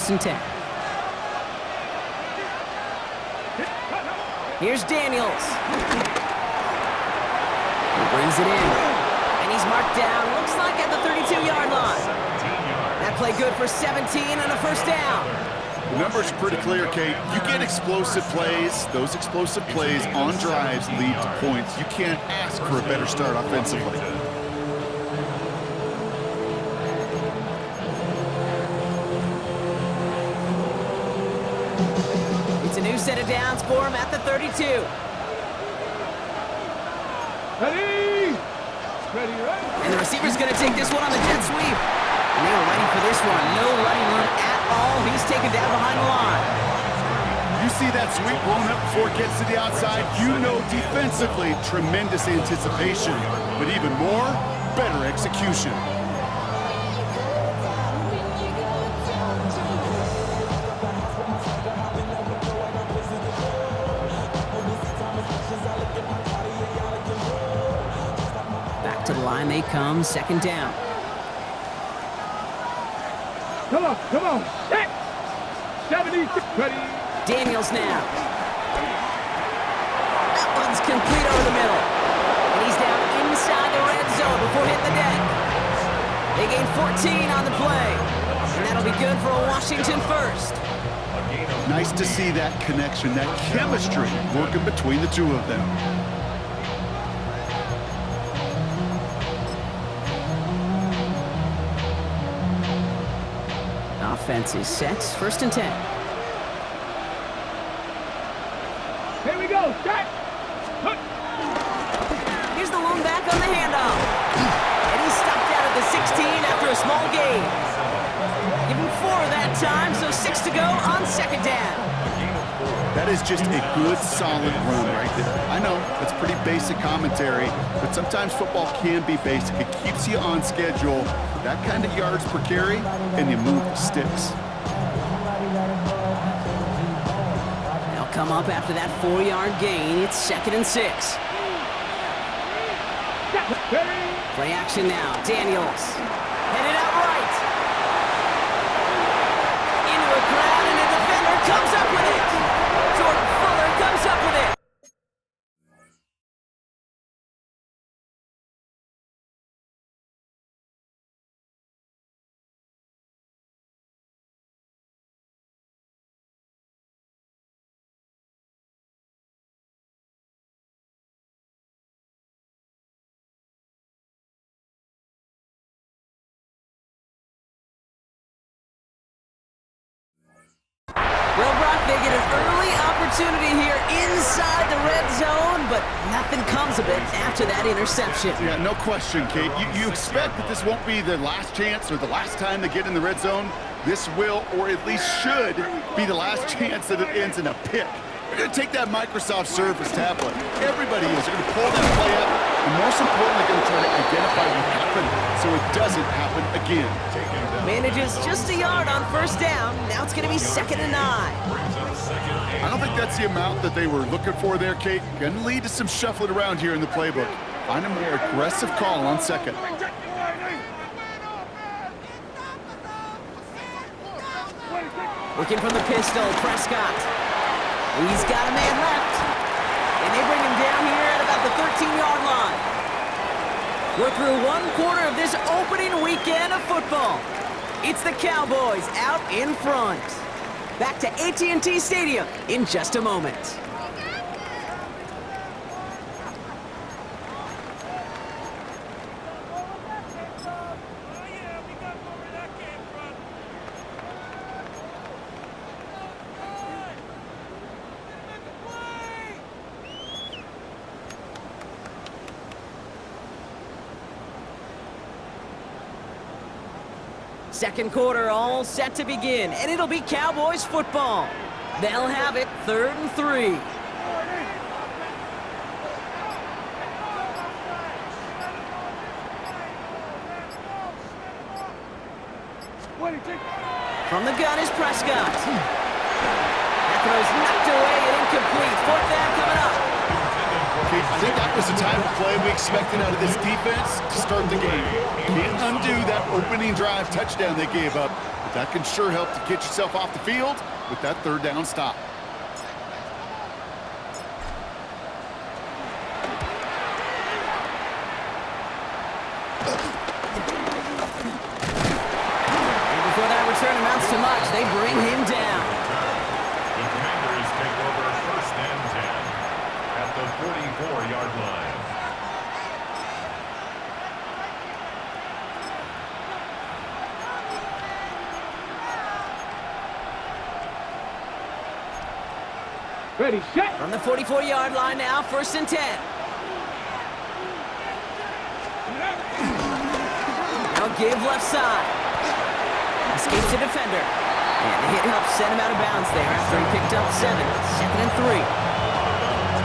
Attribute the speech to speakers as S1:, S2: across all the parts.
S1: First and 10. Here's Daniels. He brings it in. And he's marked down, looks like at the 32-yard line. That play good for 17 and a first down.
S2: The numbers are pretty clear, Kate. You get explosive plays. Those explosive plays on drives lead to points. You can't ask for a better start offensively.
S1: It's a new set of downs for him at the 32.
S3: Ready?
S1: And the receiver's going to take this one on the jet sweep. And they were ready for this one. No running room at all. He's taken down behind the line.
S2: You see that sweep blown up before it gets to the outside, you know defensively, tremendous anticipation. But even more, better execution.
S1: Back to the line they come, second down.
S3: Come on, come on. Set. 70, ready.
S1: Daniels now. That one's complete over the middle. And he's down inside the red zone before hitting the deck. They gain 14 on the play. And that'll be good for a Washington first.
S2: Nice to see that connection, that chemistry working between the two of them.
S1: Offense is set. First and 10.
S3: Here we go. Set.
S1: Here's the lone back on the handoff. And he's stopped out at the 16 after a small gain. Give him 4 that time, so 6 to go on second down.
S2: That is just a good, solid run right there. I know, that's pretty basic commentary, but sometimes football can be basic. It keeps you on schedule, that kind of yards per carry, and you move the sticks.
S1: They'll come up after that 4-yard gain. It's second and 6. Play action now. Daniels. Headed out right. Into a crowd, and a defender comes up with it. Jordan Fuller comes up with it. Well, Brock, they get an early opportunity here inside the red zone, but nothing comes of it after that interception.
S2: Yeah, no question, Kate. You expect that this won't be their last chance or the last time they get in the red zone. This will, or at least should, be the last chance that it ends in a pick. They're going to take that Microsoft Surface tablet. Everybody is. They're going to pull that play up, and most importantly, they're going to try to identify what happened so it doesn't happen again.
S1: Manages just a yard on first down. Now it's going to be second and 9.
S2: I don't think that's the amount that they were looking for there, Kate. Going to lead to some shuffling around here in the playbook. Find a more aggressive call on second.
S1: Working from the pistol, Prescott. He's got a man left. And they bring him down here at about the 13-yard line. We're through one quarter of this opening weekend of football. It's the Cowboys out in front. Back to AT&T Stadium in just a moment. Second quarter all set to begin, and it'll be Cowboys football. They'll have it 3rd and 3. From the gun is Prescott. That throw's knocked away and incomplete. 4th down coming up.
S2: Okay, I think that was the type of play we expected out of this defense to start the game. Can't undo that opening drive touchdown they gave up, but That can sure help to get yourself off the field with that third down stop.
S1: And before that return amounts to much, they bring him down.
S4: The Commanders take over 1st and 10 at the 44-yard line.
S3: Ready, set.
S1: From the 44-yard line now, 1st and 10. Now give left side. Escapes the defender. And the hit helps send him out of bounds there after he picked up 7. 2nd and 3.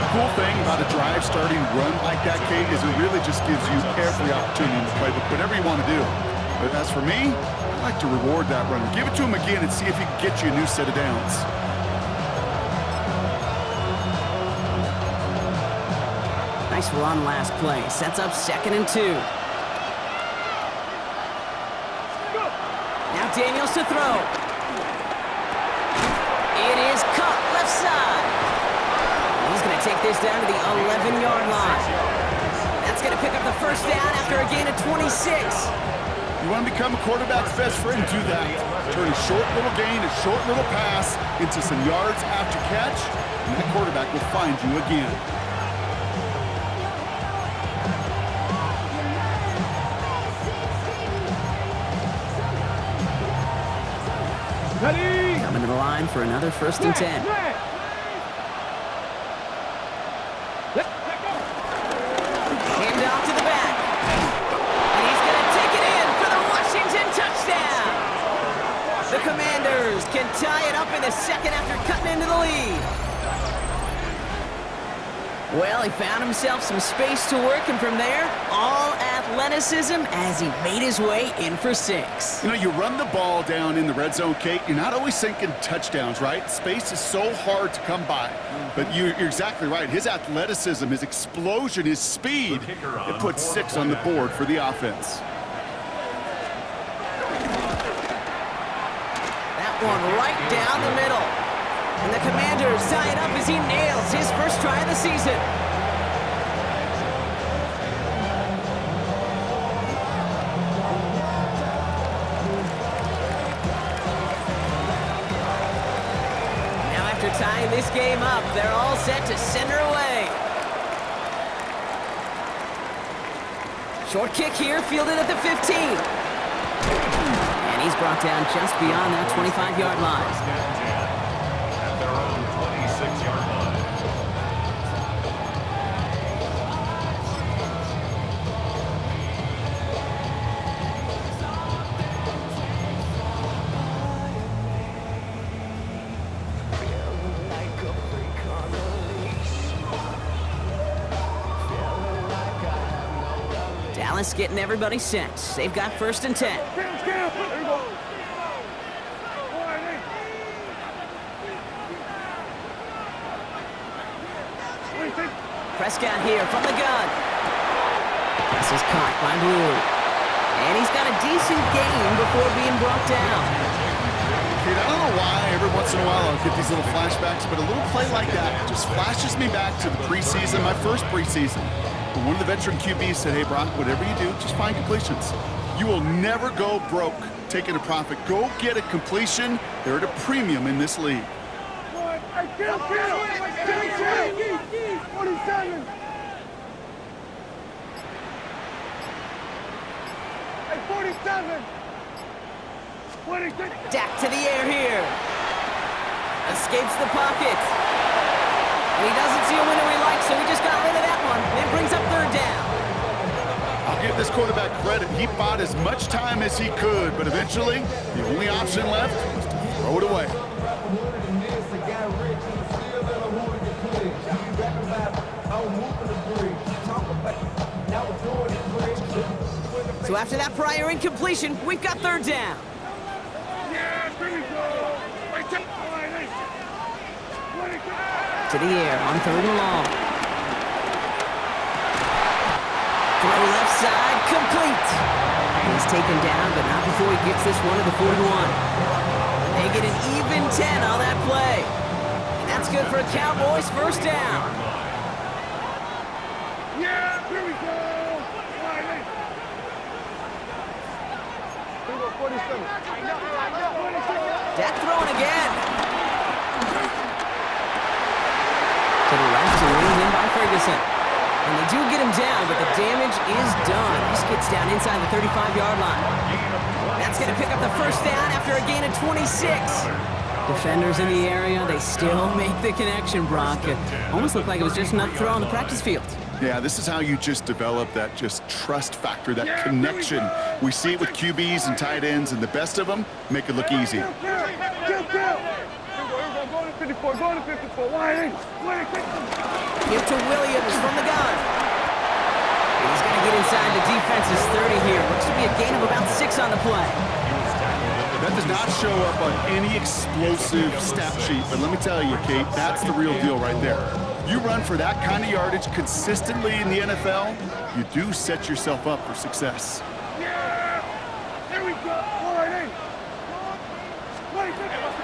S2: The cool thing about a drive starting run like that, Kate, is it really just gives you every opportunity in the playbook, whatever you want to do. But as for me, I like to reward that runner. Give it to him again and see if he can get you a new set of downs.
S1: Nice run last play. Sets up 2nd and 2. Now Daniels to throw. It is caught left side. He's going to take this down to the 11-yard line. That's going to pick up the 1st down after a gain of 26.
S2: You want to become a quarterback's best friend, do that. Turn a short little gain, a short little pass into some yards after catch, and that quarterback will find you again.
S3: Ready.
S1: Coming to the line for another 1st and 10. Hand off to the back. And he's going to take it in for the Washington touchdown. The Commanders can tie it up in the 2nd after cutting into the lead. Well, he found himself some space to work, and from there, all athleticism as he made his way in for 6.
S2: You know, you run the ball down in the red zone, Kate, you're not always thinking touchdowns, right? Space is so hard to come by. But you're exactly right. His athleticism, his explosion, his speed, it puts 6 on the board for the offense.
S1: That one right down the middle. And the Commanders tie it up as he nails his first try of the season. Now after tying this game up, they're all set to send her away. Short kick here, fielded at the 15. And he's brought down just beyond that 25-yard line.
S4: At their own 26-yard line.
S1: Dallas getting everybody set. They've got 1st and 10. Prescott here from the gun. This is caught by Blue. And he's got a decent gain before being brought down.
S2: Kate, I don't know why every once in a while I'll get these little flashbacks, but a little play like that just flashes me back to the preseason, my first preseason. When one of the veteran QBs said, hey, Brock, whatever you do, just find completions. You will never go broke taking a profit. Go get a completion. They're at a premium in this league.
S3: 47. Hey, 47. 26.
S1: Dak to the air here. Escapes the pocket. And he doesn't see a window he likes, so he just got rid of that one. And it brings up 3rd down.
S2: I'll give this quarterback credit. He bought as much time as he could, but eventually the only option left was to throw it away.
S1: So after that prior incompletion, we've got 3rd down. To the air on 3rd and long. Throw left side, complete. He's taken down, but not before he gets this one to the 41. They get an even 10 on that play. And that's good for a Cowboys first down.
S3: Yeah, here we go.
S1: Dak throwing again. To the left, and leaned in by Ferguson. And they do get him down, but the damage is done. This gets down inside the 35-yard line. That's going to pick up the first down after a gain of 26. Defenders in the area, they still make the connection, Brock. It almost looked like it was just another throw on the practice field.
S2: Yeah, this is how you just develop that just trust factor, that connection. We see it with QBs and tight ends, and the best of them make it look easy.
S3: Go to 54, go to 54.
S1: Give to Williams from the gun. And he's going to get inside the defense's 30 here. Looks to be a gain of about 6 on the play.
S2: That does not show up on any explosive stat sheet, but let me tell you, Kate, that's the real deal right there. You run for that kind of yardage consistently in the NFL, you do set yourself up for success.
S3: Yeah! There we go!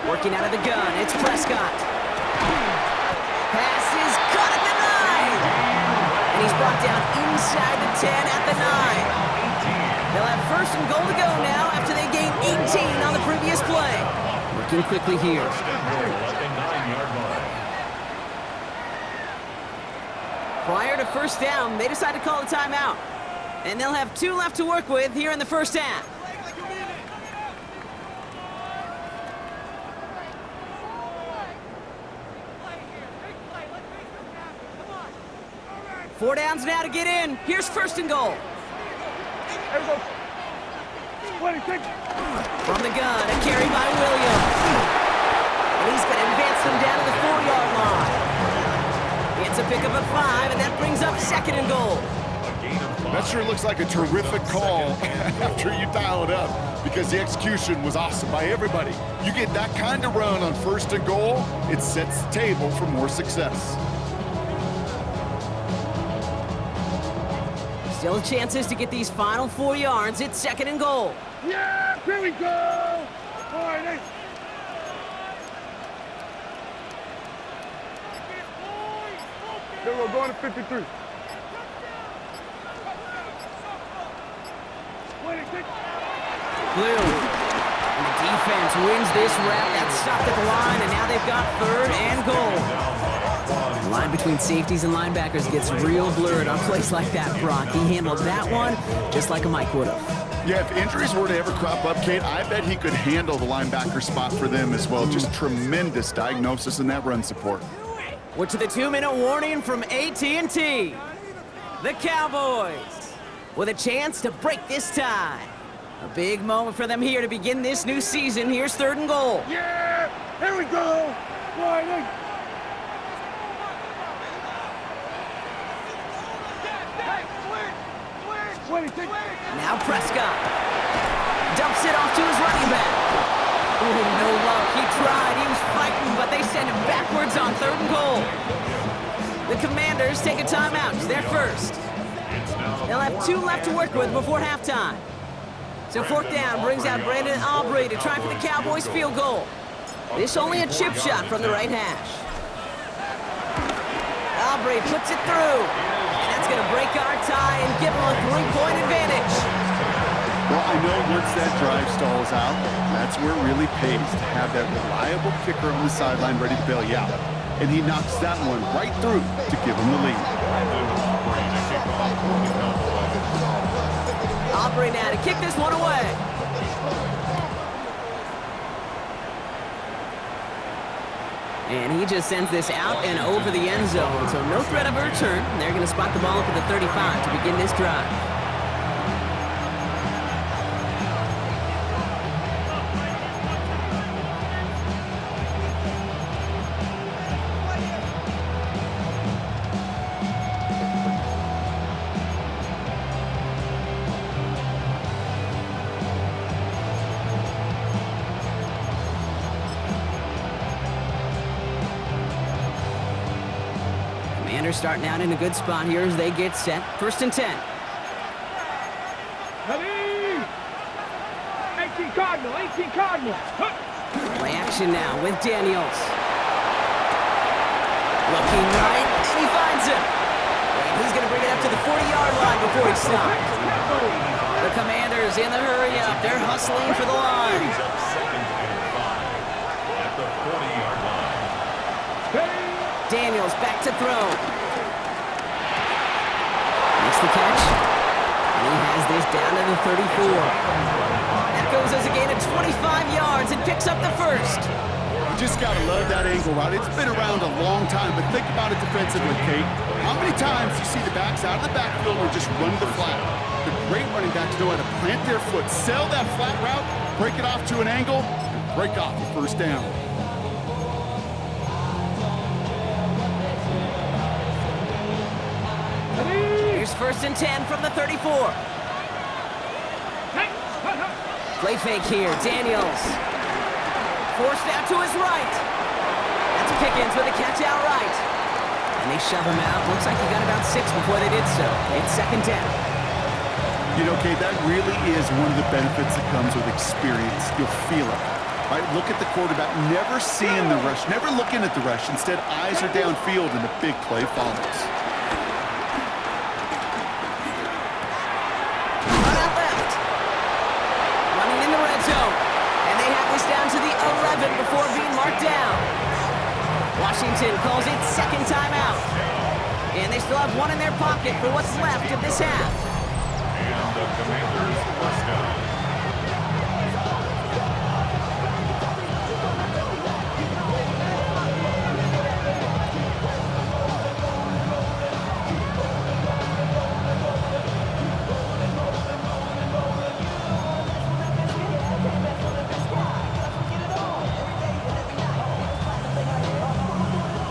S1: Working out of the gun, it's Prescott. Pass is caught at the 9. And he's brought down inside the 10 at the 9. They'll have first and goal to go now after they gained 18 on the previous play. Working quickly here. Prior to first down, they decide to call a timeout. And they'll have 2 left to work with here in the first half. Four downs now to get in. Here's first and goal. From the gun, a carry by Williams. And he's going to advance them down to the 4-yard line. It's a pickup of 5, and that brings up second and goal.
S2: That sure looks like a terrific call after you dial it up, because the execution was awesome by everybody. You get that kind of run on first and goal, it sets the table for more success.
S1: Still chances to get these final 4 yards. It's second and goal.
S3: Yeah, here we go. All right, we're going to 53.
S1: Blue. And the defense wins this rep. That's stopped at the line, and now they've got third and goal. The line between safeties and linebackers gets real blurred on plays like that, Brock. He handled that one just like a Mike would have.
S2: Yeah, if injuries were to ever crop up, Kate, I bet he could handle the linebacker spot for them as well. Just tremendous diagnosis in that run support.
S1: We're to the 2-minute warning from AT&T. The Cowboys with a chance to break this tie. A big moment for them here to begin this new season. Here's third and goal.
S3: Yeah, here we go. Right,
S1: now Prescott dumps it off to his running back. Oh, no luck. He tried. He was fighting, but they send him backwards on third and goal. The Commanders take a timeout. It's their first. They'll have 2 left to work with before halftime. So fourth down brings out Brandon Aubrey to try for the Cowboys field goal. This only a chip shot from the right hash. Aubrey puts it through. And that's going to break our tie and give them a 3-point advantage.
S2: Well, I know once that drive stalls out, that's where it really pays to have that reliable kicker on the sideline ready to bail you out. And he knocks that one right through to give him the lead.
S1: Aubrey now to kick this one away. And he just sends this out and over the end zone. So no threat of a return. They're going to spot the ball up at the 35 to begin this drive. Commanders starting out in a good spot here as they get set. First and 10.
S3: Ready? Cardinal, 18 Cardinal. Huh.
S1: Play action now with Daniels. Looking right, and he finds him. And he's going to bring it up to the 40-yard line before he stops. The Commanders in the hurry-up. They're hustling for the line.
S4: He's up 2nd and 5 at the 40-yard line.
S1: Daniels back to throw. Makes the catch. And he has this down to the 34. That goes as a gain of 25 yards and picks up the first.
S2: You just got to love that angle route. It's been around a long time, but think about it defensively, Kate. How many times you see the backs out of the backfield or just run the flat? The great running backs know how to plant their foot, sell that flat route, break it off to an angle, and break off the first down.
S1: Here's 1st and 10 from the 34. Play fake here, Daniels. Forced out to his right. That's Pickens with a catch out right. And they shove him out. Looks like he got about 6 before they did so. It's 2nd down.
S2: You know, Kate, that really is one of the benefits that comes with experience. You'll feel it. Right? Look at the quarterback, never seeing the rush, never looking at the rush. Instead, eyes are downfield and the big play follows.
S1: Run out left. Running in the red zone. And they have this down to the 11 before being marked down. Washington calls it 2nd timeout. And they still have one in their pocket for what's left of this half.
S4: And the Commanders' first down.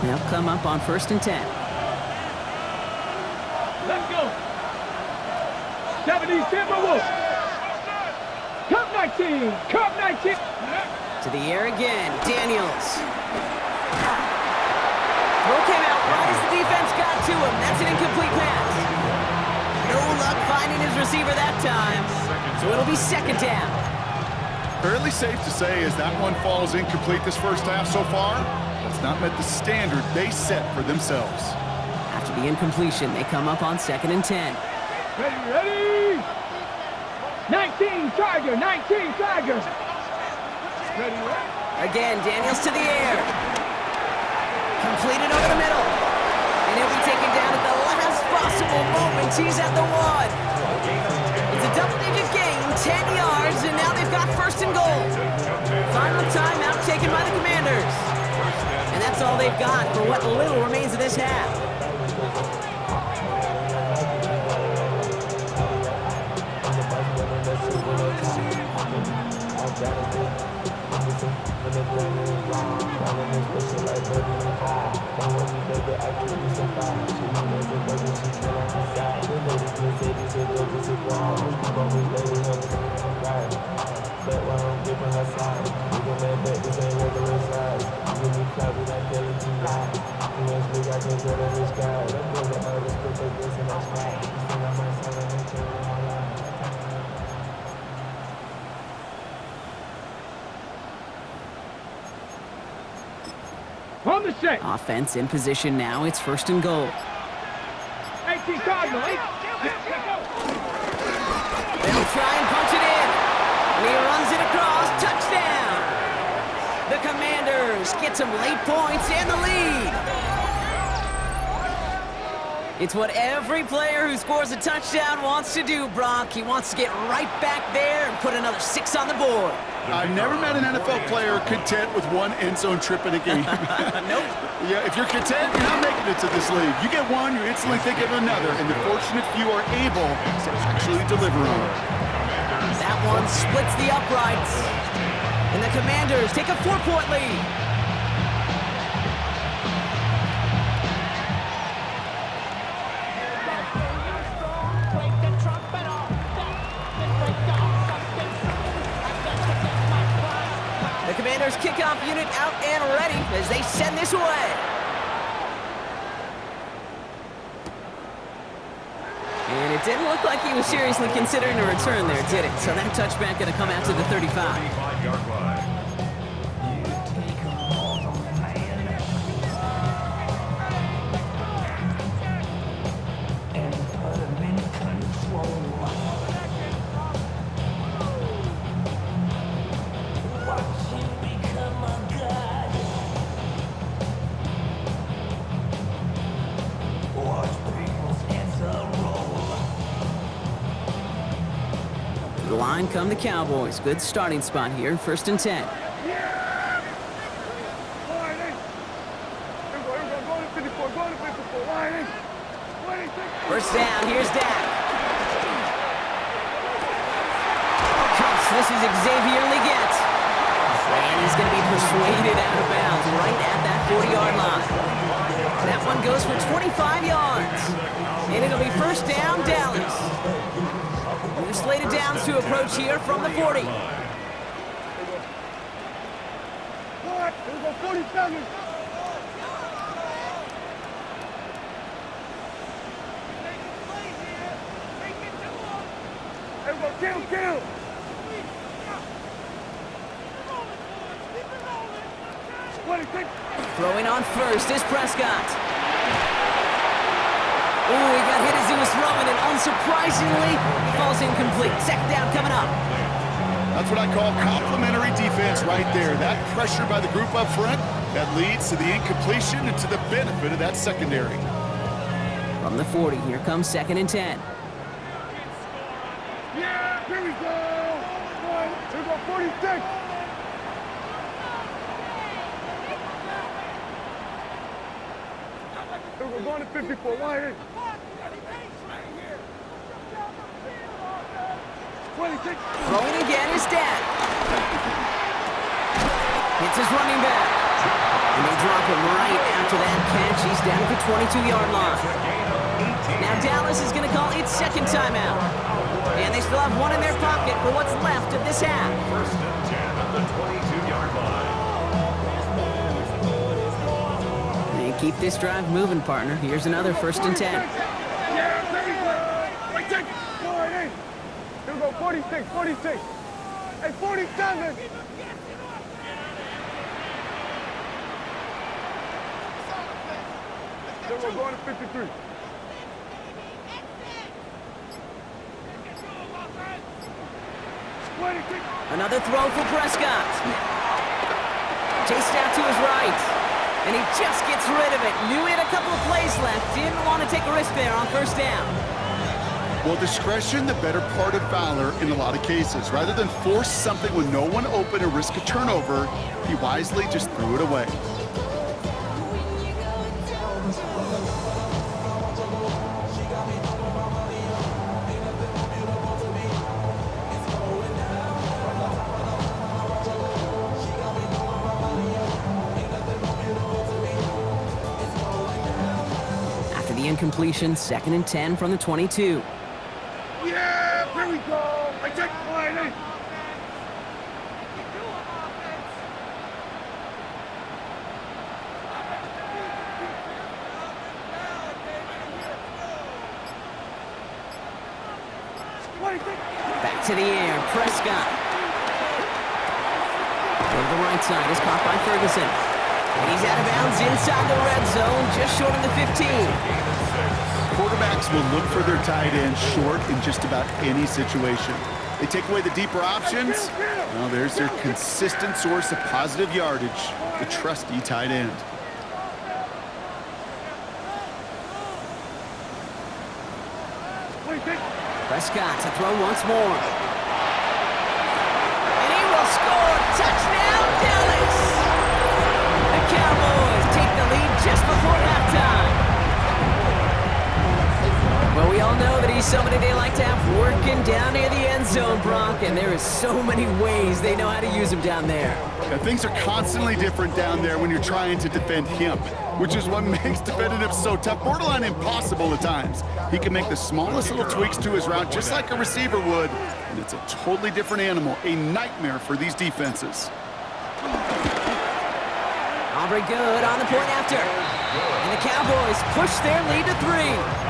S1: They'll come up on 1st and 10.
S3: Let's go. 70 Timberwolves. Cup 19. Cup 19.
S1: To the air again, Daniels. Throw came out right as the defense got to him. That's an incomplete pass. No luck finding his receiver that time. So it'll be 2nd down.
S2: Fairly safe to say as that one falls incomplete this first half so far, that's not met the standard they set for themselves.
S1: After the incompletion, they come up on 2nd and 10.
S3: Ready? 19 Tiger. 19 Tiger. Ready?
S1: Again, Daniels to the air. Completed over the middle. And he'll be taken down at the last possible moment. He's at the 1. It's a double-digit gain, 10 yards, and now they've got 1st and goal. Final timeout taken by the Commanders. And that's all they've got for what little remains of this half.
S3: On the set.
S1: Offense in position now. It's 1st and goal.
S3: 18 Cardinal.
S1: They'll try and punch it in. And he runs it across. Touchdown! The Commanders get some late points and the lead. It's what every player who scores a touchdown wants to do, Brock. He wants to get right back there and put another 6 on the board.
S2: I've never met an NFL player content with one end zone trip in a game.
S1: Nope.
S2: Yeah, if you're content, you're not making it to this league. You get one, you instantly think of another, and the fortunate few are able to actually deliver on it.
S1: That one splits the uprights. And the Commanders take a 4-point lead. The Commanders kickoff unit out and ready as they send this away. And it Didn't look like he was seriously considering a return there, did it? So that touchback going to come out to the 35.
S4: 35-yard line.
S1: To the line come the Cowboys. Good starting spot here, 1st and 10. First down, here's Dak. Cuffs, this is Xavier Leggett. And he's going to be persuaded out of bounds right at that 40-yard line. That one goes for 25 yards. And it'll be first down, Dallas. We're slated downs to approach here from the 40.
S3: What? Here we go, 47. Here we go, kill.
S1: Throwing on first is Prescott. Ooh, he got hit as he was throwing, and unsurprisingly, he falls incomplete. Second down coming up.
S2: That's what I call complimentary defense right there. That pressure by the group up front, that leads to the incompletion and to the benefit of that secondary.
S1: From the 40, here comes 2nd and 10.
S3: Yeah, here we go. Here we go, 46. We're going to 54. Why is 26.
S1: Throwing again is Dak. Hits his running back. And they drop him right after that catch. He's down at the 22-yard line. Now Dallas is going to call its second timeout. And they still have one in their pocket for what's left of this half.
S4: First and 10 at the 22-yard line.
S1: Keep this drive moving, partner. Here's another 1st and 10.
S3: Yeah, there we go. 46. Here we go, 46. Hey, 47. Then we're going to 53.
S1: Another throw for Prescott. Chased out to his right. And he just gets rid of it. Knew he had a couple of plays left. Didn't want to take a risk there on first down.
S2: Well, discretion, the better part of valor in a lot of cases. Rather than force something with no one open and risk a turnover, he wisely just threw it away.
S1: Incompletion, 2nd and 10 from the 22.
S3: Yeah, here we go. I take line.
S1: Back to the air, Prescott. Over the right side is caught by Ferguson. And he's out of bounds inside the red zone, just short of the 15.
S2: Quarterbacks will look for their tight end short in just about any situation. They take away the deeper options. Well, there's their consistent source of positive yardage, the trusty tight end.
S1: Prescott to throw once more. And he will score. Touchdown, Dallas! The Cowboys take the lead just before halftime. Well, we all know that he's somebody they like to have working down near the end zone, Brock, and there is so many ways they know how to use him down there.
S2: Yeah, things are constantly different down there when you're trying to defend him, which is what makes defending him so tough, borderline impossible at times. He can make the smallest little tweaks to his route just like a receiver would, and it's a totally different animal, a nightmare for these defenses.
S1: Aubrey good on the point after. And the Cowboys push their lead to 3.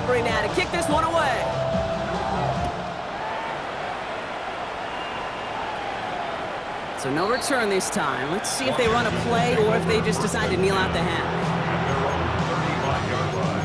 S1: recovery now to kick this one away. So no return this time. Let's see if they run a play or if they just decide to kneel out the half.
S4: At their own 35-yard line.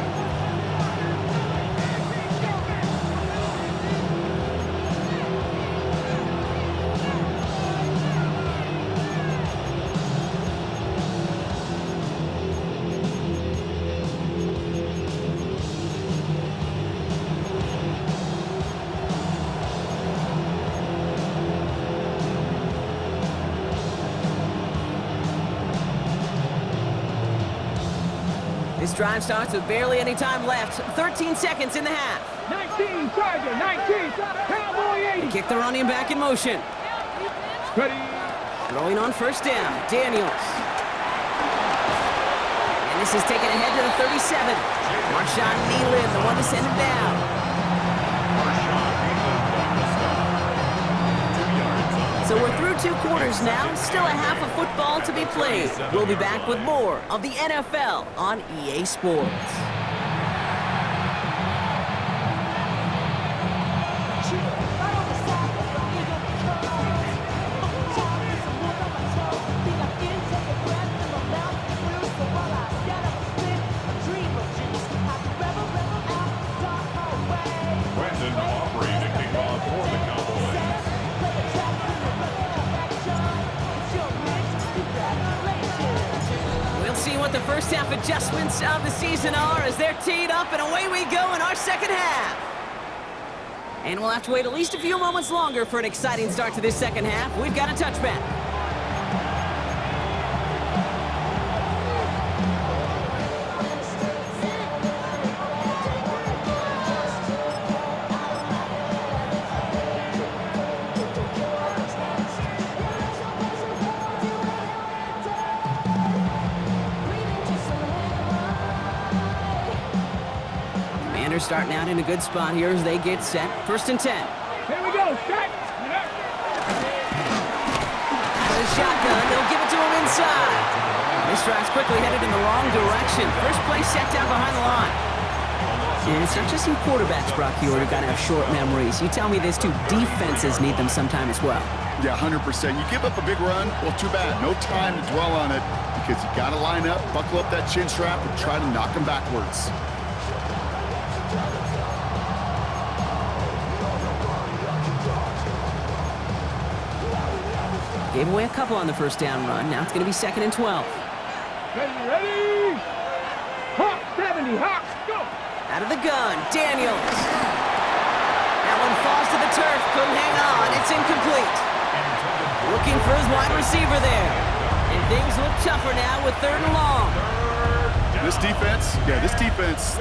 S1: This drive starts with barely any time left. 13 seconds in the half.
S3: 19, Charger, 19, Cowboy 80.
S1: Kick the running back in motion.
S3: Ready.
S1: Throwing on first down, Daniels. And this is taken ahead to the 37. Marshawn Nealon, the one to send him down.
S4: Marshawn Nealon on the stop. 2 yards on the
S1: So we're through 2 quarters now, still a half of football to be played. We'll be back with more of the NFL on EA Sports.
S4: Brendan Aubrey to kick off for the Cowboys.
S1: We'll see what the first half adjustments of the season are as they're teed up, and away we go in our second half. And we'll have to wait at least a few moments longer for an exciting start to this second half. We've got a touchback. Commanders starting out in a good spot here as they get set. First and 10.
S3: Here we go, set.
S1: Out of the shotgun, they'll give it to him inside. This drive's quickly headed in the wrong direction. First play set down behind the line. And it's not just some quarterbacks, Brock Huard, who got to have short memories. You tell me this too, defenses need them sometime as well.
S2: Yeah, 100%. You give up a big run, well, too bad. No time to dwell on it because you got to line up, buckle up that chin strap, and try to knock them backwards.
S1: Gave away a couple on the first down run. Now it's going to be second and 12.
S3: Ready. Hawk 70, Hawk, go.
S1: Out of the gun, Daniels. That one falls to the turf, couldn't hang on. It's incomplete. Looking for his wide receiver there. And things look tougher now with third and long.
S2: This defense,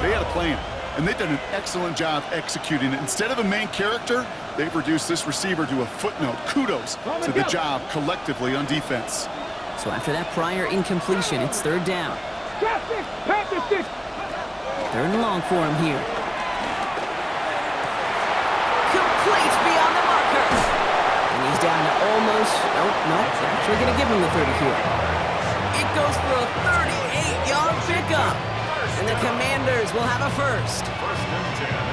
S2: they had a plan. And they've done an excellent job executing it. Instead of a main character, they've reduced this receiver to a footnote. Kudos to the job collectively on defense.
S1: So after that prior incompletion, it's third down. Third and long for him here. Complete beyond the marker. And he's down to almost, no, they're actually going to give him the 30 here. It goes for a 38-yard pickup. And the Commanders will have a first.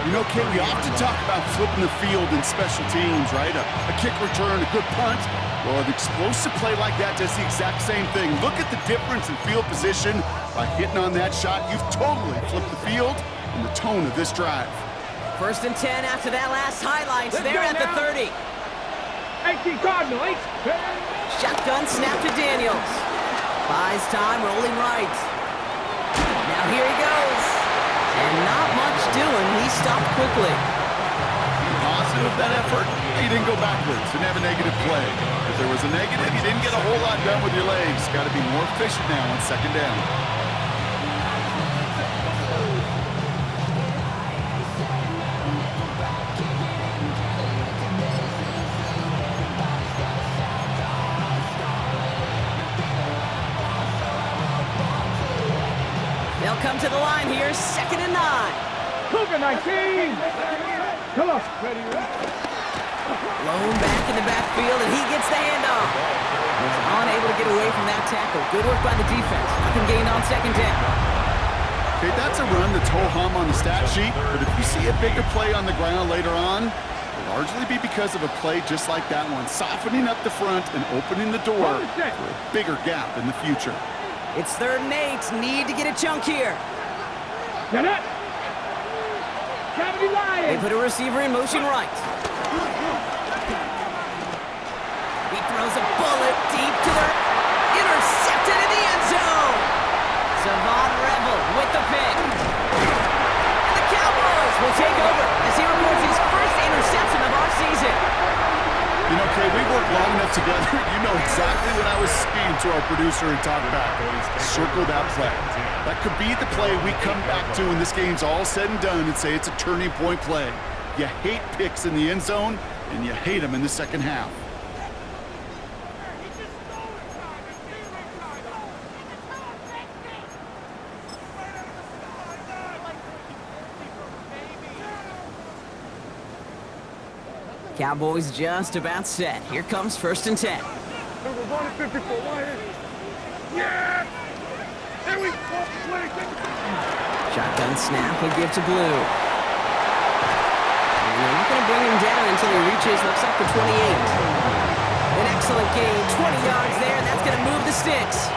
S2: You know, Kate, we often talk about flipping the field in special teams, right? A kick return, a good punt. Well, an explosive play like that does the exact same thing. Look at the difference in field position. By hitting on that shot, you've totally flipped the field and the tone of this drive.
S1: First and 10 after that last highlights. They're at the 30.
S3: 18 Cardinal, 8.
S1: Shotgun snap to Daniels. Buys time, rolling right. Now here he goes. And not much doing. He stopped quickly.
S2: Positive that effort. He didn't go backwards. Didn't have a negative play. If there was a negative, you didn't get a whole lot done with your legs. Got to be more efficient now on second down.
S1: They'll come to the line here, second and 9.
S3: Cougar 19. Come on. Ready.
S1: Blown back in the backfield, and he gets the handoff. He's unable to get away from that tackle. Good work by the defense. Nothing gained on second down.
S2: Okay, that's a run that's ho-hum on the stat sheet, but if you see a bigger play on the ground later on, it'll largely be because of a play just like that one, softening up the front and opening the door for a bigger gap in the future.
S1: It's 3rd and 8. Need to get a chunk here. They put a receiver in motion right. He throws a bullet deep to the... Intercepted in the end zone! Savon Revel with the pick. And the Cowboys will take over as he records his first interception of our season.
S2: You know, Kay, we've worked long enough together. You know exactly what I was saying to our producer and talk back. Circle that play. That could be the play we come back to when this game's all said and done and say it's a turning point play. You hate picks in the end zone, and you hate them in the second half.
S1: Cowboys just about set. Here comes 1st and 10.
S3: Yeah! There we go!
S1: Shotgun snap will give to Blue. And they're not going to bring him down until he reaches, looks like the 28. An excellent gain, 20 yards there, and that's going to move the sticks.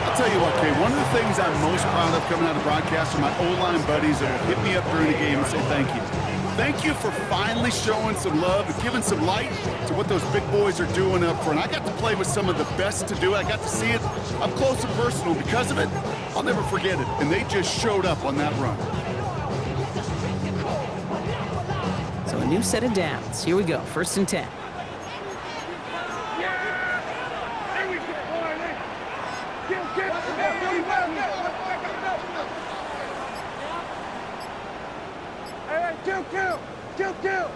S2: I'll tell you what, Kay, one of the things I'm most proud of coming out of broadcast are my O-line buddies that will hit me up during the game and say thank you. Thank you for finally showing some love and giving some light to what those big boys are doing up front. I got to play with some of the best to do it. I got to see it up close and personal. Because of it, I'll never forget it. And they just showed up on that run.
S1: So a new set of downs. Here we go, 1st and 10.
S3: Kill!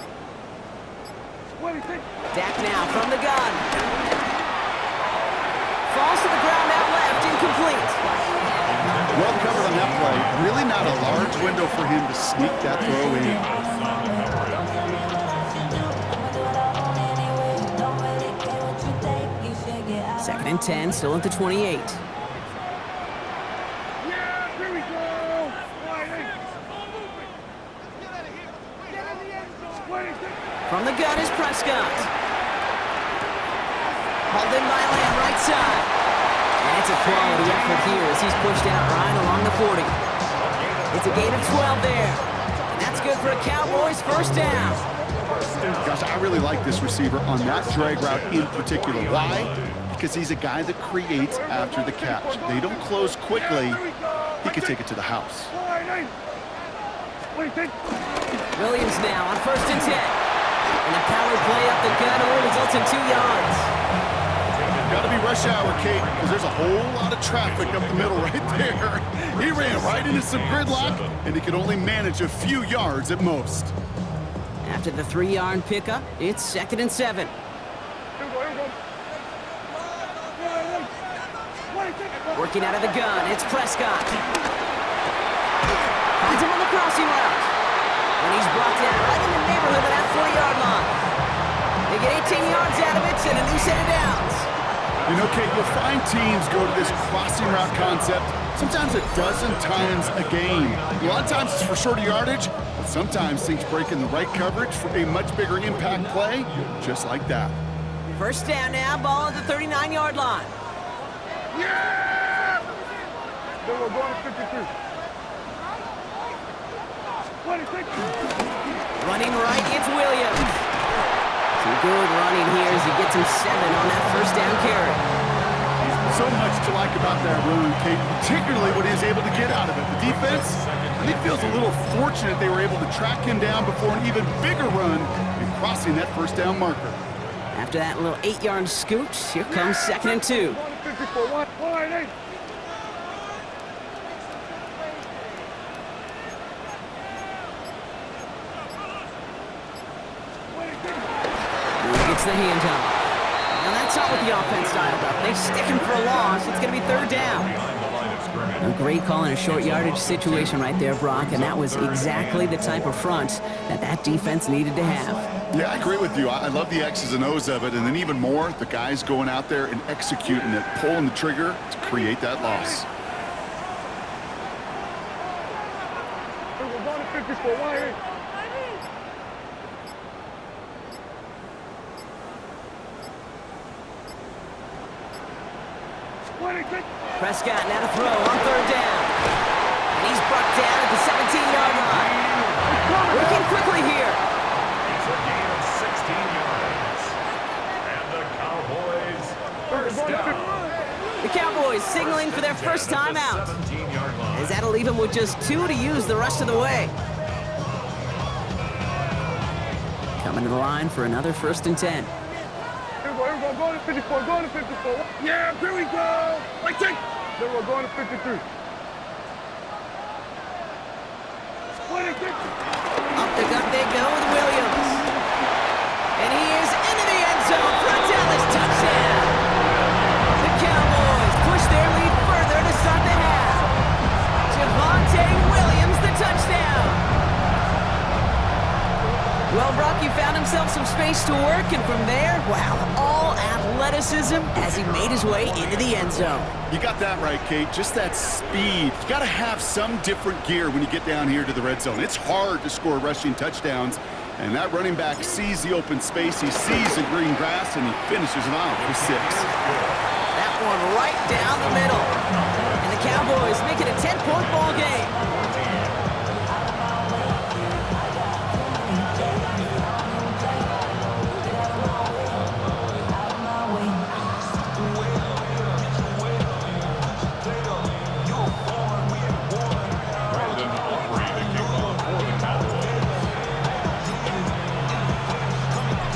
S1: Dak now from the gun. Falls to the ground out left, incomplete.
S2: Well covered on that play. Really not a large window for him to sneak that throw in.
S1: 2nd and 10, still at the 28.
S3: Yeah, here we go!
S1: From the gun is Prescott. Hauled in by Lamb, right side. And it's a quality effort here as he's pushed out right along the 40. It's a gain of 12 there. And that's good for a Cowboys 1st down.
S2: Gosh, I really like this receiver on that drag route in particular. Why? Because he's a guy that creates after the catch. They don't close quickly. He could take it to the house.
S1: Williams now on 1st and 10. And a power play up the gut only results in 2 yards.
S2: Got to be rush hour, Kate, because there's a whole lot of traffic up the middle right there. He ran right into some gridlock, and he could only manage a few yards at most.
S1: After the 3-yard pickup, it's 2nd and 7. Working out of the gun, it's Prescott. Finds him on the crossing route. And he's brought down right in the neighborhood of that 40-yard line. They get 18 yards out of it and a new set of downs.
S2: You know, Kate, you'll find teams go to this crossing route concept sometimes a dozen times a game. A lot of times it's for shorter yardage, but sometimes things break in the right coverage for a much bigger impact play, just like that.
S1: 1st down now, ball at the 39-yard line.
S3: Yeah! Then we're going to 53.
S1: Running right, it's Williams. Some good running here as he gets him 7 on that 1st down carry.
S2: So much to like about that run, Kate, particularly what he was able to get out of it. The defense, I think, feels a little fortunate they were able to track him down before an even bigger run and crossing that 1st down marker.
S1: After that little 8-yard scoot, here comes 2nd and 2. Gets the handoff. Now that's not what the offense dialed up. They stick him for a loss. It's going to be 3rd down. A great call in a short yardage situation right there, Brock, and that was exactly the type of front that defense needed to have.
S2: Yeah, I agree with you. I love the X's and O's of it, and then even more, the guys going out there and executing it, pulling the trigger to create that loss.
S3: We're going to 54. Why ain't?
S1: Prescott now to throw on third down. And he's brought down at the 17-yard line. Working quickly here.
S4: It's a gain of 16 yards. And the Cowboys first down.
S1: The Cowboys signaling for their first time out.
S4: 17-yard line.
S1: As that'll leave him with just 2 to use the rest of the way. Coming to the line for another 1st and 10.
S3: Here we go, going to 54, going to 54. Yeah, here we go. Right, take. Then we're going to 53.
S1: Up they go with Williams. And he is into the end zone for a Dallas touchdown. The Cowboys push their lead further to start the half. Javonte Williams, the touchdown. Well, Brock, he found himself some space to work, and from there, wow, all athleticism as he made his way into the end zone.
S2: You got that right, Kate. Just that speed. You got to have some different gear when you get down here to the red zone. It's hard to score rushing touchdowns, and that running back sees the open space, he sees the green grass, and he finishes it off for 6.
S1: That one right down the middle. And the Cowboys make it a 10-point ball game.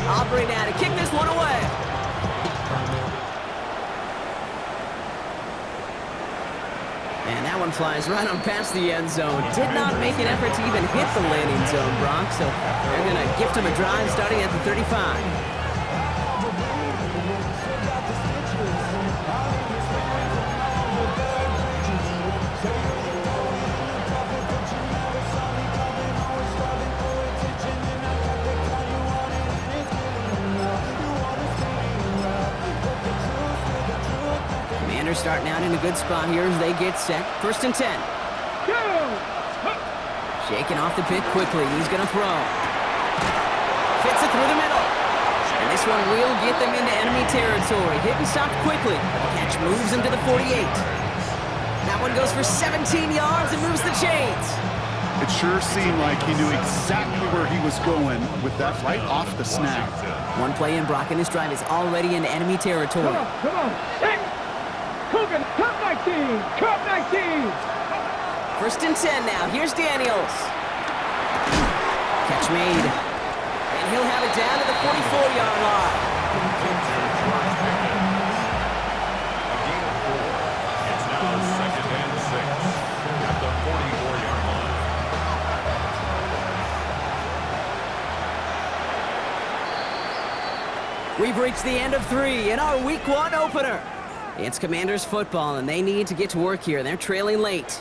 S1: Aubrey now to kick this one away. And that one flies right on past the end zone. Did not make an effort to even hit the landing zone, Brock. So they're going to gift him a drive starting at the 35. Starting out in a good spot here as they get set. 1st and 10. Shaking off the pick quickly. He's going to throw. Fits it through the middle. And this one will get them into enemy territory. Hit and stop quickly. The catch moves him to the 48. That one goes for 17 yards and moves the chains.
S2: It sure seemed like he knew exactly where he was going with that right off the snap.
S1: One play in, Brock, and his drive is already into enemy territory.
S3: Come on. Hey. Cut 19! Cut 19!
S1: 1st and 10 now. Here's Daniels. Catch made. And he'll have it down to the 44-yard line.
S4: It's now 2nd and 6 at the 44-yard line.
S1: We've reached the end of 3 in our Week 1 opener. It's Commanders football, and they need to get to work here. They're trailing late.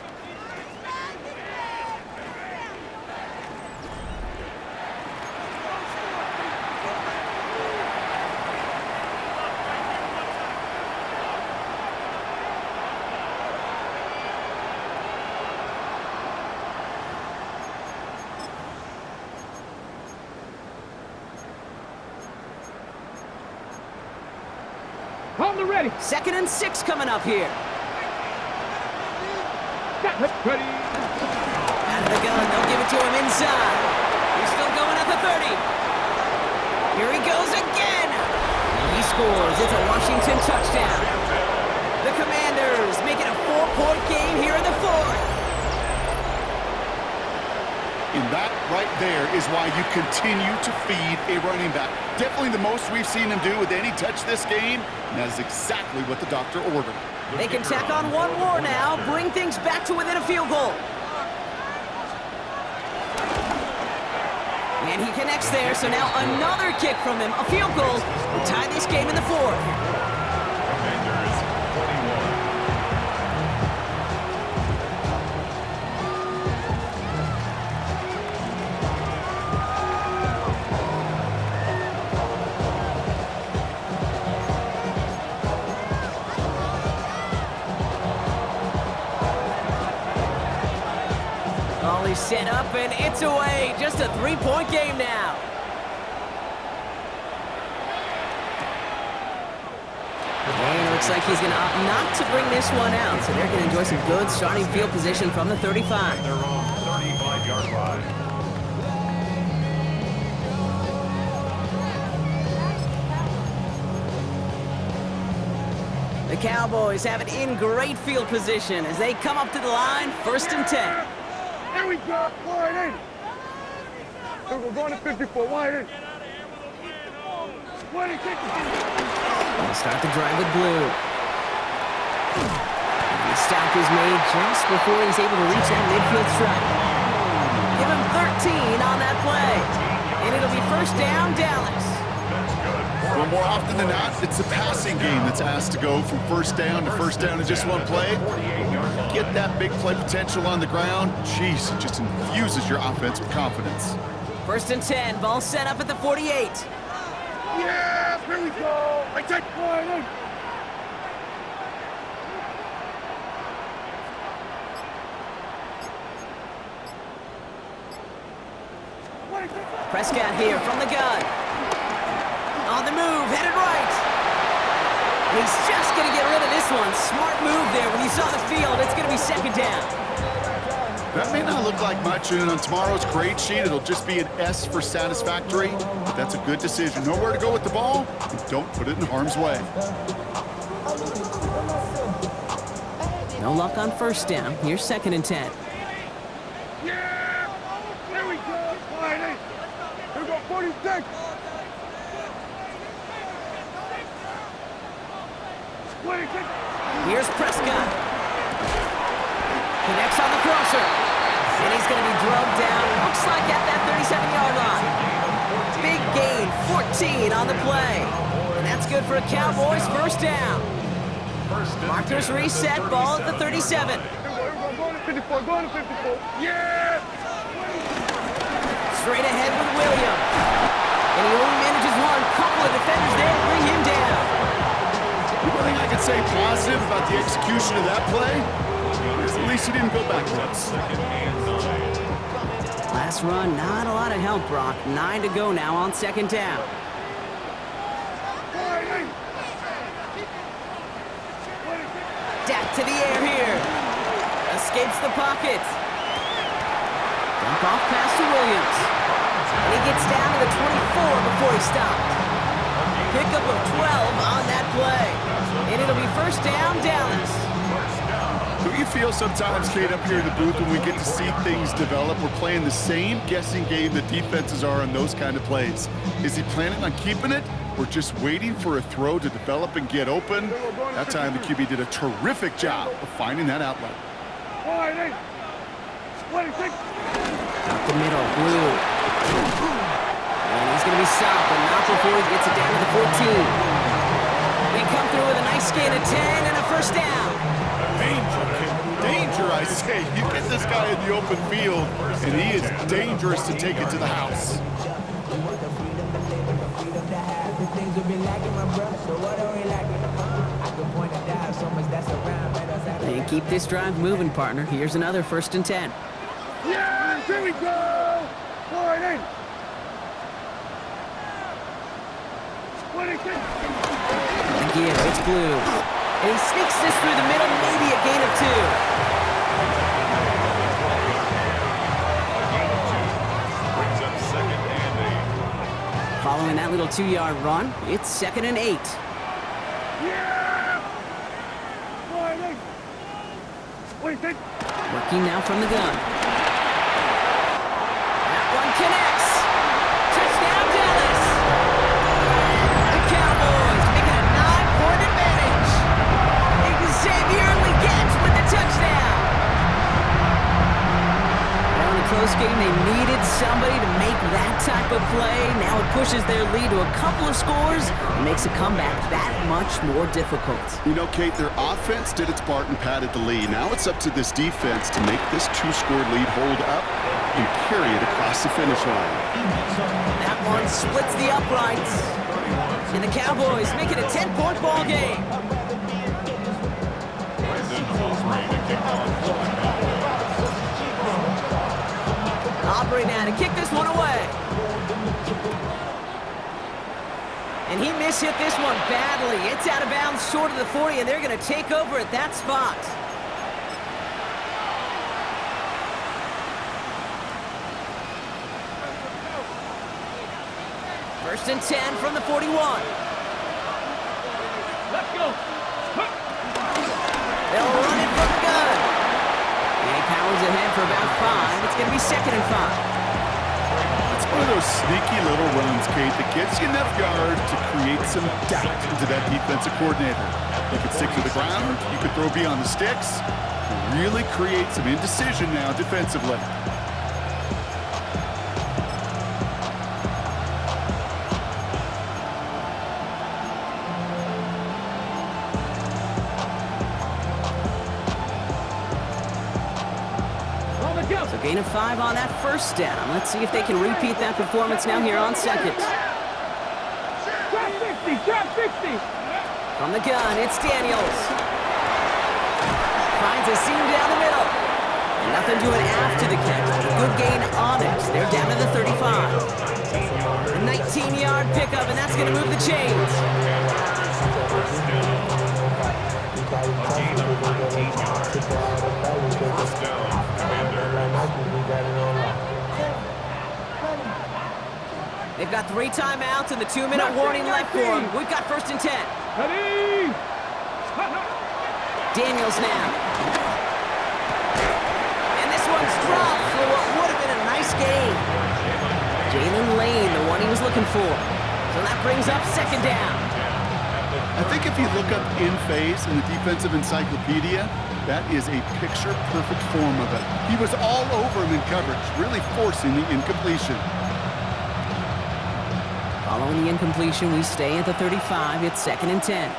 S3: Ready.
S1: 2nd and 6 coming up here.
S3: Ready.
S1: Out of the gun, they'll give it to him inside. He's still going at the 30. Here he goes again. And he scores. It's a Washington touchdown. The Commanders make it a 4-point game here in the 4th.
S2: And that right there is why you continue to feed a running back. Definitely the most we've seen him do with any touch this game, and that is exactly what the doctor ordered.
S1: They can tack on one more now, bring things back to within a field goal. And he connects there, so now another kick from him, a field goal, will tie this game in the 4th.
S4: Commanders 41.
S1: Cowboys set up, and it's away. Just a 3-point game now. And it looks like he's going to opt not to bring this one out, so they're going to enjoy some good starting field position from the 35.
S4: Their own 35-yard line.
S1: The Cowboys have it in great field position as they come up to the line, 1st and 10.
S3: Here we go. Wide in. We're going to 54. Wide in. Wide in.
S1: They'll start the drive with blue. And the stop is made just before he's able to reach that midfield strike. Give him 13 on that play. And it'll be 1st down, Dallas.
S2: Well, more often than not, it's the passing game that's asked to go from 1st down to 1st down in just one play. Get that big play potential on the ground. Jeez, it just infuses your offense with confidence.
S1: 1st and 10, ball set up at the 48.
S3: Yeah, here we go. I take wide in.
S1: Prescott here from the gun. On the move, headed right. And he's just going to get rid of this one. Smart move there. When you saw the field, it's going to be 2nd down.
S2: That may not look like much, and on tomorrow's grade sheet, it'll just be an S for satisfactory, but that's a good decision. Know where to go with the ball, and don't put it in harm's way.
S1: No luck on 1st down. Here's 2nd and 10.
S3: Yeah, here we go. Wide in. Here we go, 46.
S1: Here's Prescott. Connects on the crosser. And he's going to be drugged down. Looks like at that 37-yard line. Big gain, 14 on the play. And that's good for a Cowboys 1st down. Markers reset, ball at the 37.
S3: Go to 54, go to 54. Yeah!
S1: Straight ahead with William. And he only manages one. Couple of defenders there to bring him down.
S2: The only thing I can say positive about the execution of that play is at least he didn't go backwards.
S1: Last run, not a lot of help, Brock. 9 to go now on 2nd down. Dak to the air here. Escapes the pocket. Dump off pass to Williams. And he gets down to the 24 before he stopped. Pickup of 12 on that play. And it'll be 1st down, Dallas.
S2: Don't you feel sometimes, Kate, up here in the booth when we get to see things develop, we're playing the same guessing game that defenses are on those kind of plays? Is he planning on keeping it or just waiting for a throw to develop and get open? That time the QB did a terrific job of finding that outlet.
S1: Up the middle, blue. And he's going to be stopped, but not before he gets it down to the 14. They come through with a nice gain of 10 and a 1st down.
S2: Danger, I say. You get this guy in the open field, and he is dangerous to take it to the house.
S1: And keep this drive moving, partner. Here's another 1st and 10.
S3: Yeah, here we go. Wide in.
S1: Again, it's blue. And he sneaks this through the middle, maybe a gain of 2.
S4: Brings up 2nd and 8.
S1: Following that little 2-yard run, it's 2nd and 8.
S3: Yeah. Wide in.
S1: Working now from the gun. That one connects. Touchdown, Dallas. The Cowboys making a 9-point advantage. Xavier Legette with the touchdown. Well, in a close game, they needed somebody to make that type of play. Now it pushes their lead to a couple of scores and makes a comeback that much more difficult.
S2: You know, Kate, their offense did its part and padded the lead. Now it's up to this defense to make this 2-score lead hold up and carry it across the finish line.
S1: That one splits the uprights. And the Cowboys make it a 10-point ball game.
S4: Brendan Hall's ready to kick off for the Cowboys.
S1: Aubrey now to kick this one away. And he mishit this one badly. It's out of bounds short of the 40, and they're going to take over at that spot. First and 10 from the 41.
S3: Let's go.
S1: They'll run it from the gun. And he powers ahead for about 5. It's going to be 2nd and 5.
S2: It's one of those sneaky little runs, Kate, that gets you enough yards to create some doubt into that defensive coordinator. You could stick to the ground, you could throw beyond the sticks, and really create some indecision now defensively.
S1: So gain of 5 on that first down. Let's see if they can repeat that performance now here on 2nd.
S3: Drop 60, drop 60.
S1: From the gun, it's Daniels. Finds a seam down the middle. And nothing doing after the catch. Good gain on it. They're down to the 35. A 19-yard pickup, and that's going to move the chains.
S4: A gain of 19 yards. First down, Commanders.
S1: They've got 3 timeouts and the 2-minute warning left for them. We've got 1st and 10.
S3: Ready?
S1: Daniels now. And this one's dropped for what would have been a nice gain. Jalen Lane, the one he was looking for. So that brings up 2nd down.
S2: I think if you look up in phase in the defensive encyclopedia, that is a picture-perfect form of it. He was all over him in coverage, really forcing the incompletion.
S1: Following the incompletion, we stay at the 35. It's 2nd and 10.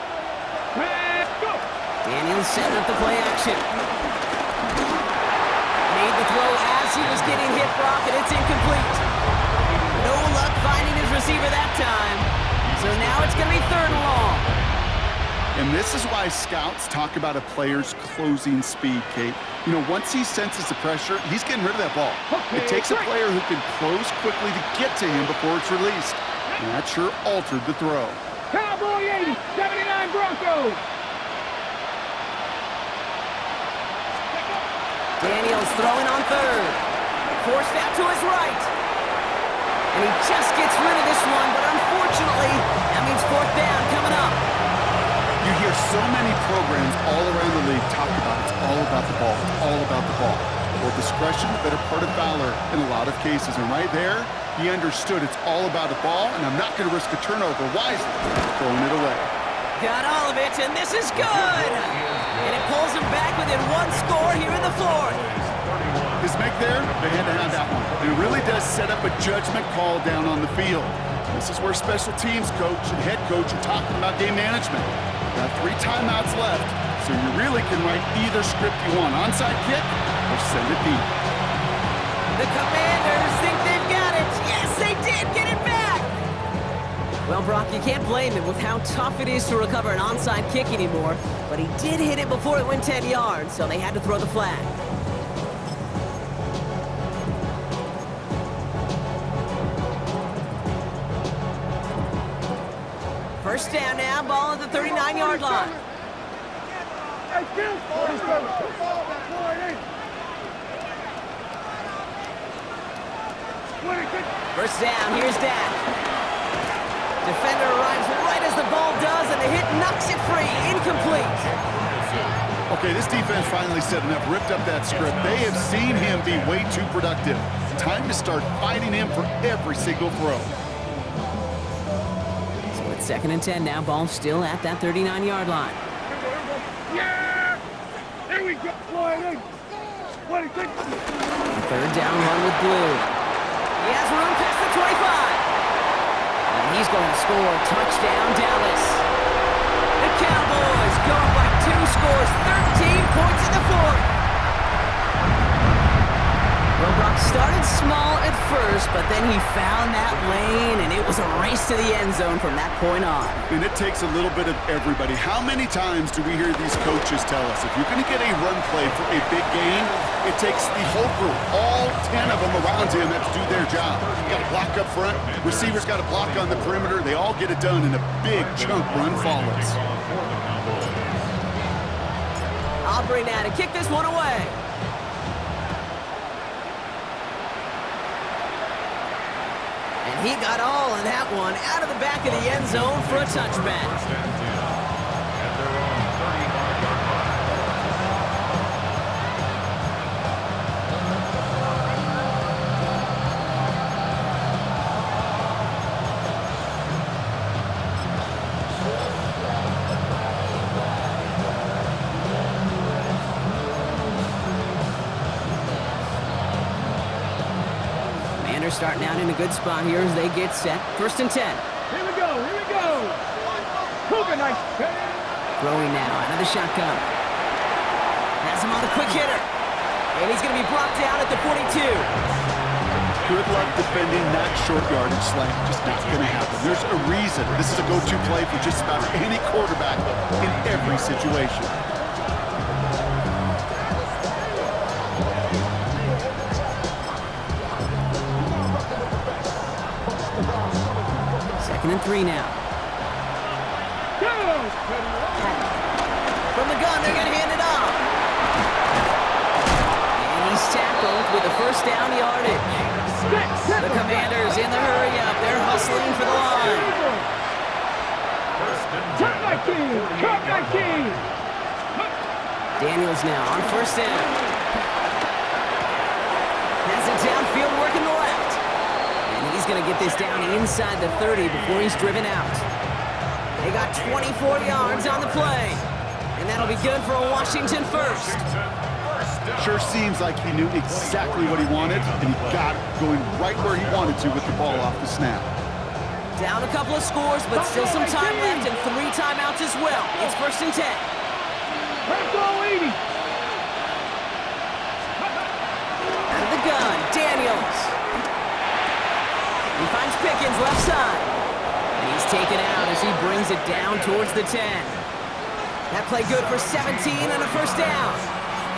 S3: Let's go.
S1: Daniels setting up the play action. Made the throw as he was getting hit, Brock, and it's incomplete. No luck finding his receiver that time. So now it's going to be 3rd and long.
S2: And this is why scouts talk about a player's closing speed, Kate. You know, once he senses the pressure, he's getting rid of that ball. It takes a player who can close quickly to get to him before it's released. And that sure altered the throw.
S3: Cowboy 80, 79 Broncos.
S1: Daniels throwing on 3rd. Forced out to his right. And he just gets rid of this one, but unfortunately, that means 4th down coming up.
S2: You hear so many programs all around the league talk about it's all about the ball, it's all about the ball. Well, discretion, the better part of valor in a lot of cases. And right there, he understood it's all about the ball, and I'm not going to risk a turnover wisely, throwing it away.
S1: Got all of it, and this is good. And it pulls him back within 1 score here in the 4th.
S2: His make there, they had to have that one. And it really does set up a judgment call down on the field. This is where special teams coach and head coach are talking about game management. Got 3 timeouts left, so you really can write either script you want. Onside kick or send it deep.
S1: The Commanders think they've got it. Yes, they did get it back. Well, Brock, you can't blame him with how tough it is to recover an onside kick anymore. But he did hit it before it went 10 yards, so they had to throw the flag. First down now, ball at the 39-yard line.
S3: Hey, kill. 47.
S1: First down, here's Dak. Defender arrives right as the ball does, and the hit knocks it free. Incomplete.
S2: Okay, this defense finally set enough, ripped up that script. They have seen him be way too productive. Time to start fighting him for every single throw.
S1: So it's 2nd and 10 now. Ball still at that 39-yard line.
S3: Yeah! Here we go. Floyd, 26.
S1: 3rd down run with Blue. He has room past the 25. And he's going to score. Touchdown, Dallas. The Cowboys go up by 2 scores, 13 points in the 4th. Well, Brock started small at first, but then he found that lane, and it was a race to the end zone from that point on.
S2: And it takes a little bit of everybody. How many times do we hear these coaches tell us, if you're going to get a run play for a big gain, it takes the whole group, all 10 of them around him that do their job. Got to block up front, receivers got to block on the perimeter. They all get it done, and a big chunk run follows.
S1: Aubrey now to kick this one away. And he got all of that one out of the back of the end zone for a touchback.
S4: First and 10 at their own 35-yard line.
S1: Starting out in a good spot here as they get set. First and 10.
S3: Here we go, here we go. Cougar nice.
S1: Throwing now out of the shotgun. Has him on the quick hitter. And he's going to be brought down at the 42.
S2: Good luck defending that short yardage slant. Just not going to happen. There's a reason. This is a go-to play for just about any quarterback in every situation.
S1: And 3 now. From the gun, they're going to hand it off. And he's tackled with a first down yardage. The Commanders in the hurry up. They're hustling for the line.
S3: Cut my key! Cut my key!
S1: Daniels now on first down. Has it downfield working the left. He's going to get this down inside the 30 before he's driven out. They got 24 yards on the play. And that'll be good for a Washington first.
S2: Sure seems like he knew exactly what he wanted, and he got it going right where he wanted to with the ball off the snap.
S1: Down a couple of scores, but still some time left and 3 timeouts as well. It's first and 10.
S3: Let's go, 80.
S1: Out of the gun, Daniels. He finds Pickens left side. And he's taken out as he brings it down towards the 10. That play good for 17 and a first down.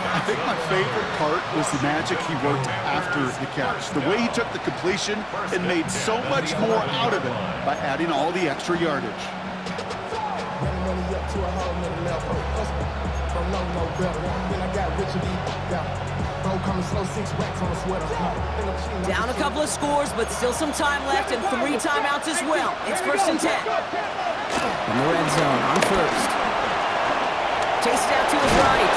S2: I think my favorite part was the magic he worked after the catch. The way he took the completion and made so much more out of it by adding all the extra yardage.
S1: Down a couple of scores, but still some time left and 3 timeouts as well. It's first and 10. In the red zone on first. Chased out to his right.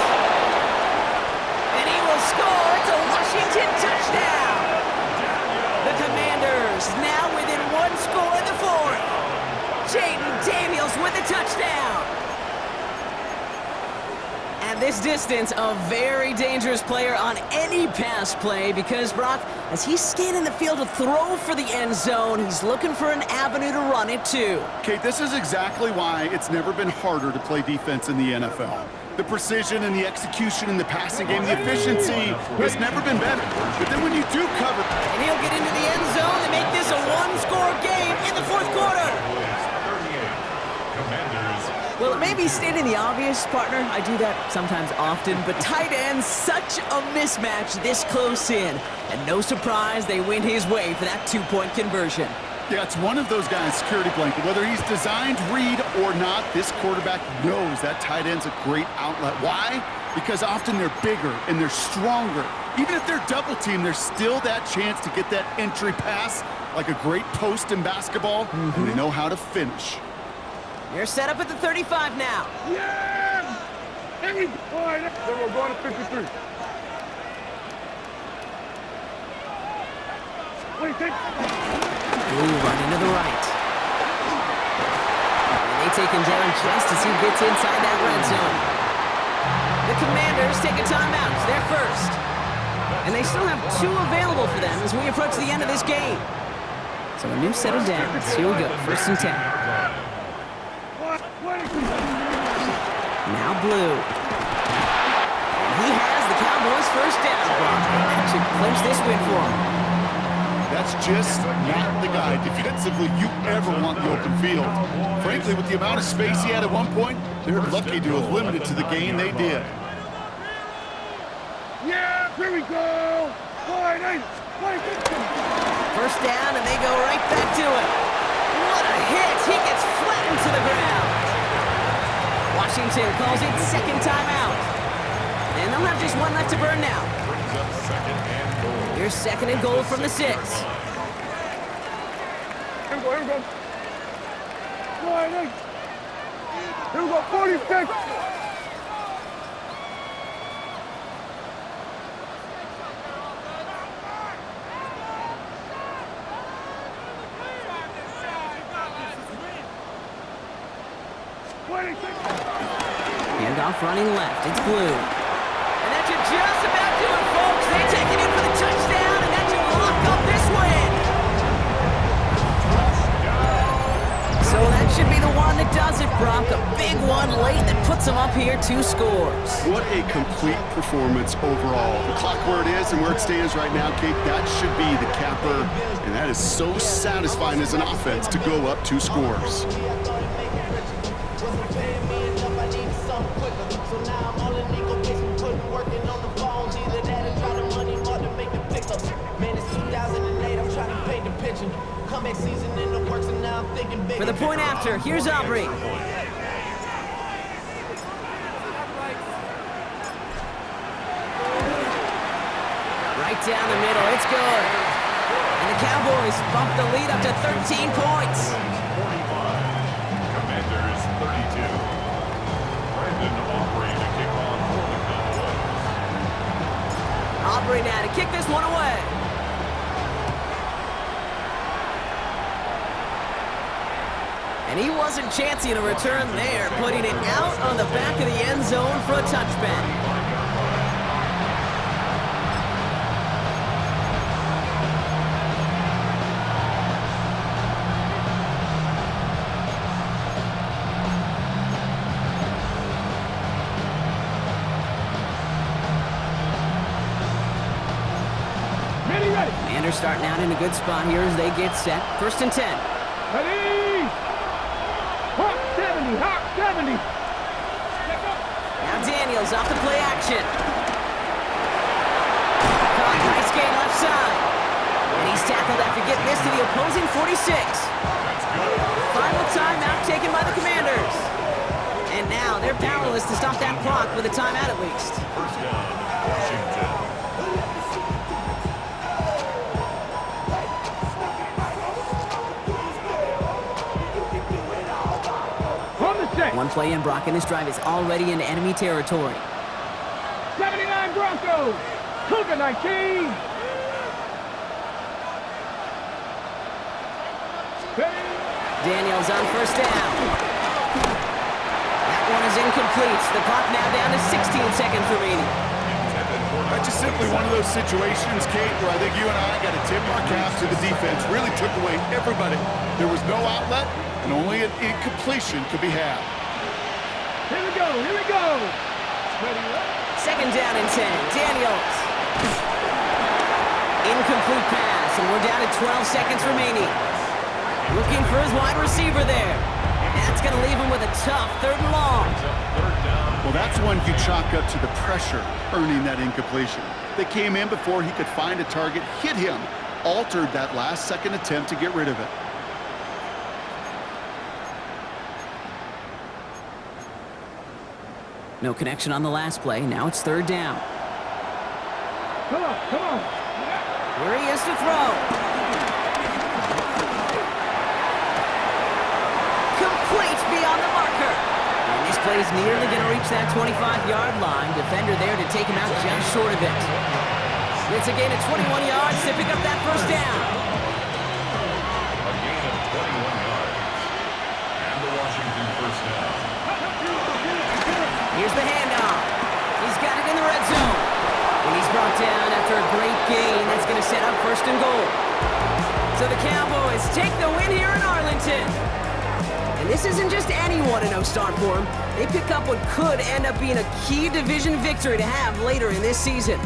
S1: And he will score. It's a Washington touchdown. The Commanders now within 1 score in the 4th. Jaden Daniels with a touchdown. At this distance, a very dangerous player on any pass play because, Brock, as he's scanning the field to throw for the end zone, he's looking for an avenue to run it to.
S2: Kate, this is exactly why it's never been harder to play defense in the NFL. The precision and the execution in the passing game, the efficiency has never been better. But then when you do cover...
S1: And he'll get into the end zone to make this a 1-score game in the 4th quarter. Well, it may be stating the obvious, partner. I do that sometimes often, but tight ends, such a mismatch this close in. And no surprise, they win his way for that 2-point conversion.
S2: Yeah, it's one of those guys' security blanket. Whether he's designed read or not, this quarterback knows that tight end's a great outlet. Why? Because often they're bigger and they're stronger. Even if they're double teamed, there's still that chance to get that entry pass, like a great post in basketball, and they know how to finish.
S1: You're set up at the 35 now.
S3: Yeah! Hey, boy, then we're going to 53. Wait, take...
S1: Blue running to the right. And they take him down just as he gets inside that red zone. The Commanders take a timeout. It's their first. And they still have 2 available for them as we approach the end of this game. So a new set of downs. Here we go, first and 10. Now Blue. And he has the count Cowboys first down, Brock. That should clinch this win for them.
S2: That's just not the guy defensively you ever want in the open field. Frankly, with the amount of space he had at one point, they're lucky to have limited to the gain they did.
S3: Yeah, here we go. 4-8.
S1: First down, and they go right back to it. What a hit! He gets flattened to the ground. Washington calls it second timeout. And they'll have just one left to burn now.
S4: Brings up second and goal.
S1: Here's second and goal from the 6.
S3: Here we go, here we go. 4-8. Here we go, 46.
S1: Handoff running left. It's Blue. And that should just about do it, folks. They take it in for the touchdown, and that should lock up this win. So that should be the one that does it, Brock. A big one late that puts them up here 2 scores.
S2: What a complete performance overall. The clock where it is and where it stands right now, Kate, that should be the capper. And that is so satisfying as an offense to go up 2 scores.
S1: For the point after, here's Aubrey. Right down the middle, it's good. And the Cowboys bump the lead up to 13 points.
S4: 45. Commanders 32. Brandon Aubrey to kick off for the Cowboys.
S1: Aubrey now to kick this one away. And he wasn't chancing a return there, putting it out on the back of the end zone for a touchback. Commanders starting out in a good spot here as they get set. First and 10.
S3: Ready? Hawk 70, Hawk 70.
S1: Now Daniels off the play action. Caught, nice gain left side. And he's tackled after getting this to the opposing 46. Final timeout taken by the Commanders. And now they're powerless to stop that clock with a timeout at least.
S4: First down, Washington.
S1: One play in, Brock, and this drive is already into enemy territory.
S3: 79 Broncos. Cougar 19.
S1: Daniels on first down. That one is incomplete. The clock now down to 16 seconds remaining.
S2: That's just simply one of those situations, Kate, where I think you and I got to tip our caps to the defense. Really took away everybody. There was no outlet, and only an incompletion could be had.
S3: Here we go, here we go. Ready,
S1: Second down and 10. Daniels. Incomplete pass, and we're down to 12 seconds remaining. Looking for his wide receiver there. That's going to leave him with a tough 3rd and long.
S2: Well, that's one you chalk up to the pressure earning that incompletion. They came in before he could find a target, hit him, altered that last-second attempt to get rid of it.
S1: No connection on the last play. Now it's 3rd down.
S3: Come on, come on.
S1: Where he is to throw. Complete beyond the marker. And this play is nearly going to reach that 25-yard line. Defender there to take him out just short of it. It's a gain of 21 yards to pick up that first down.
S4: A gain of 21 yards. And the Washington first down.
S1: Here's the handoff. He's got it in the red zone. And he's brought down after a great gain. That's going to set up 1st and goal. So the Cowboys take the win here in Arlington. And this isn't just any 1-0 start for them. They pick up what could end up being a key division victory to have later in this season.